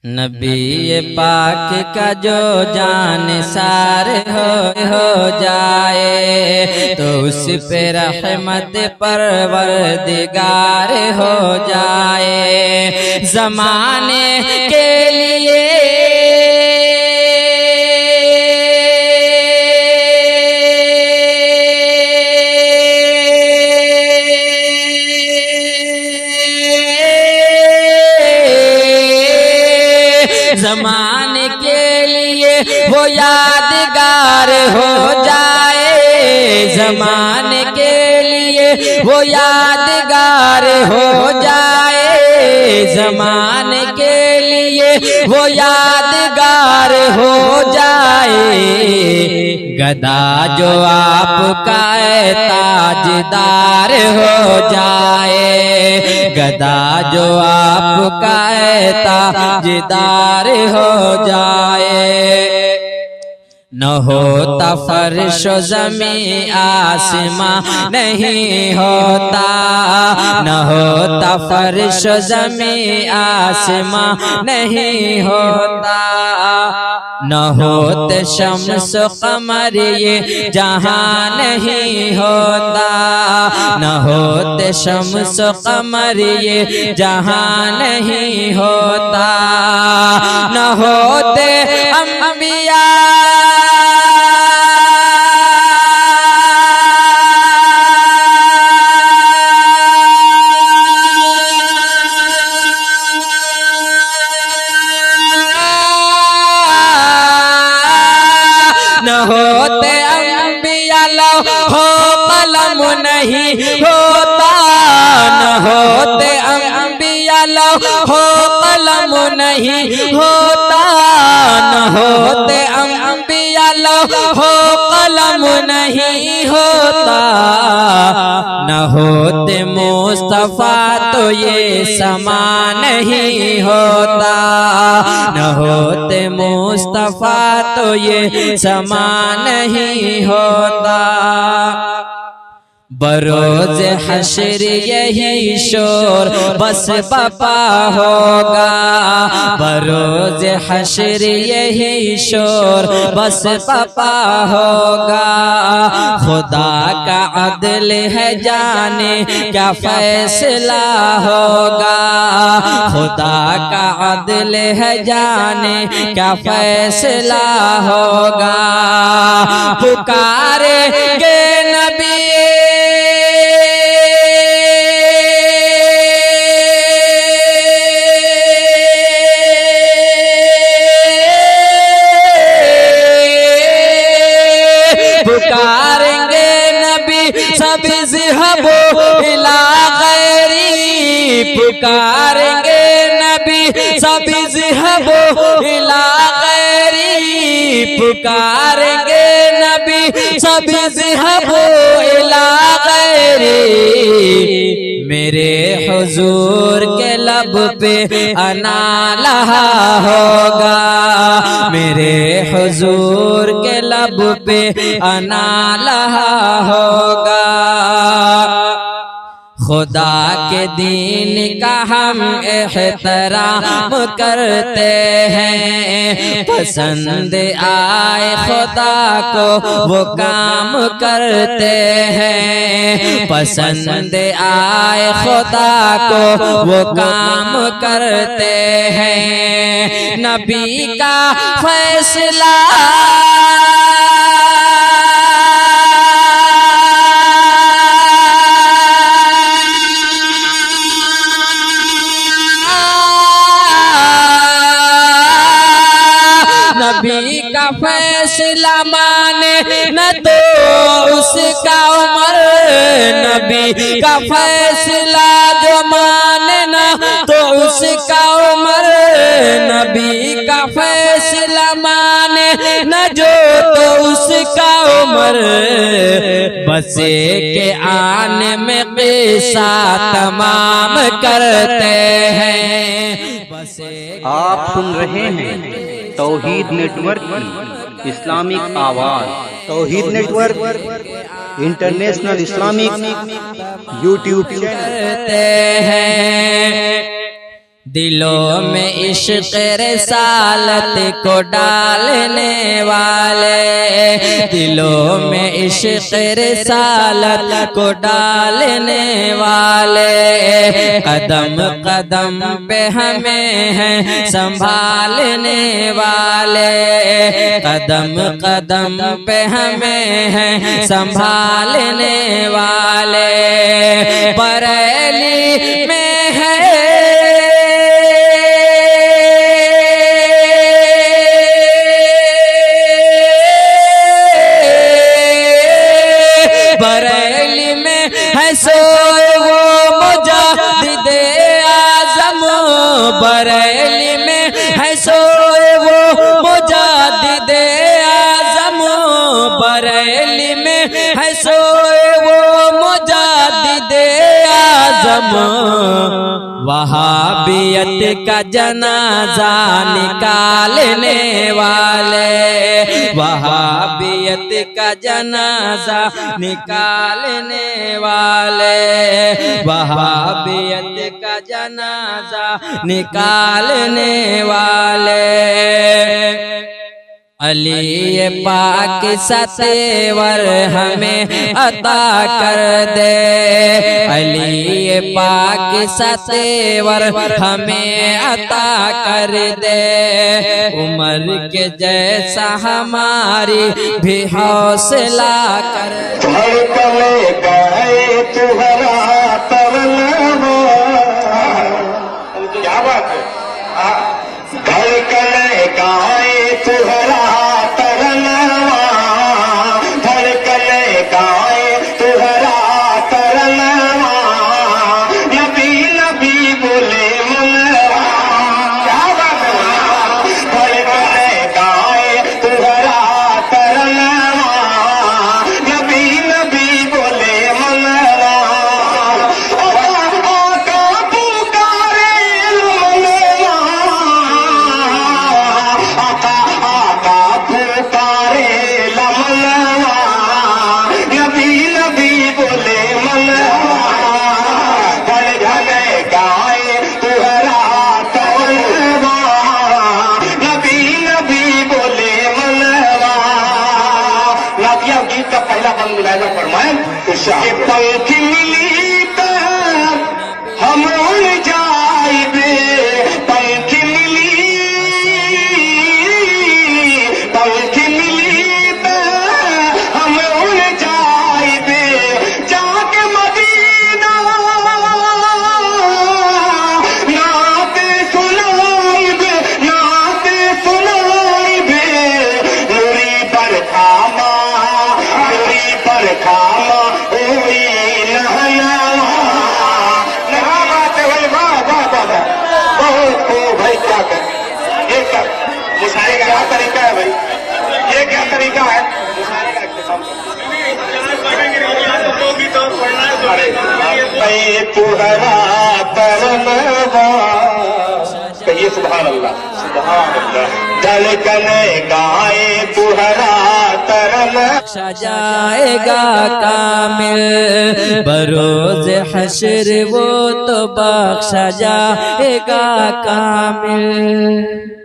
नबी पाक का जो जान सार हो जाए तो उस पे रहमत परवरदिगार हो जाए। ज़माने के लिए ज़माने के लिए वो यादगार हो जाए। ज़माने के लिए वो यादगार हो जाए। ज़माने के लिए वो यादगार हो जाए। गदा जो आपका ताजदार हो जाए। गदा जो आपका ताजदार हो जाए। न होता फर्श ज़मीं आसमां नहीं होता। न होता फर्श ज़मीं आसमां नहीं होता। न होते शम्स कमर ये जहां नहीं होता। न होते शम्स कमर ये जहां नहीं होता। न होते अंबिया न होते अंबिया हो कलम नहीं होता। न होते अंबिया हो कलम नहीं होता। न होते अंबिया हो कलम नहीं होता। न होते मुस्तफा तो ये समा नहीं होता। न होते मुस्तफा तो ये समा नहीं होता। बरोज़ हश्र यही शोर बस बपा होगा। बरोज़ हश्र यही शोर बस बपा होगा। खुदा का अदल है जाने क्या फैसला होगा। खुदा का अदल है जाने क्या फैसला होगा। पुकारेंगे नबी पुकारेंगे नबी सभी ज़िहबो इला गैरी। पुकारेंगे नबी सभी ज़िहबो इला गैरी। पुकारेंगे नबी सभी ज़िहबो इला गैरी। मेरे हुजूर के लब पे अना लहा होगा। मेरे हुजूर के लब पे अना लहा होगा। खुदा के दीन का हम एहतराम करते हैं। पसंद आए खुदा को वो काम करते हैं। पसंद आए खुदा को वो काम करते हैं। नबी का फैसला नबी का फैसला माने न तो उसका उम्र। नबी का फैसला जो माने न तो उसका उम्र। नबी का फैसला माने न जो तो उसका उम्र। बसे के आने में क़िस्सा तमाम करते हैं। आप सुन रहे हैं तौहीद नेटवर्क की इस्लामिक आवाज़। Tauheed network international Islamic YouTube channel. दिलों में इश्क़ रिसालत को डालने वाले, दिलों में इश्क़ रिसालत को डालने वाले, कदम कदम पे हमें हैं संभालने वाले, कदम कदम पे हमें हैं संभालने वाले। बरेली में है बरेली में है सोए वो मुजाहिदे आज़म, बरेली में है सोए वो मुजाहिदे आज़म, बरेली में है सोए वो मुजाहिदे आज़म। वहाबियत का जनाजा निकालने वाले, वहाबियत का जनाजा निकालने वाले, वहाबियत का जनाजा निकालने वाले। अली पाक सतेवर हमें अता कर दे, अली पाक सतेवर हमें अता कर दे, उम्र के जैसा हमारी भी हौसला कर। धड़कने गए तुहरा तरनवा, क्या बात है, धड़कने गए तुहरा तरनवा, धड़कने गए तुहरा तरनवा, नबी नबी बोले मनवा, क्या बात है, धड़कने गए तुहरा तरनवा, नबी नबी बोले मनवा, आका पुकारे मनवा, आका पुकारे मनवा, नबी नबी बोले मनवा, धड़कने गाए तुहरा तरनवा, नबी नबी बोले मनवा। नादिया गीत का पहला बंद मुलायजा फरमाए, पंखी मिली तो हम उड़ जाइबे, पंखी मिली, पंखी मिली तो हम उड़ जाइबे, जाके मदीना नात सुनाइबे, नात सुनाइबे, नूरी पर खामा, नूरी पर खामा ओई नहनवा। नहा बात है भाई, वाह वाह वाह वाह, बहुत खूब भाई, क्या कर ये कर मुशायरे का क्या तरीका है भाई, ये क्या तरीका है मुशायरे का इख्तिताम। अरे तुहरा तरनवा, कहिए सुभान अल्लाह, सुभान अल्लाह। धड़कने गाए तुहरा तरनवा, सजाएगा कामिल बरोज़ हश्र वो तो बख्शा जाएगा कामिल।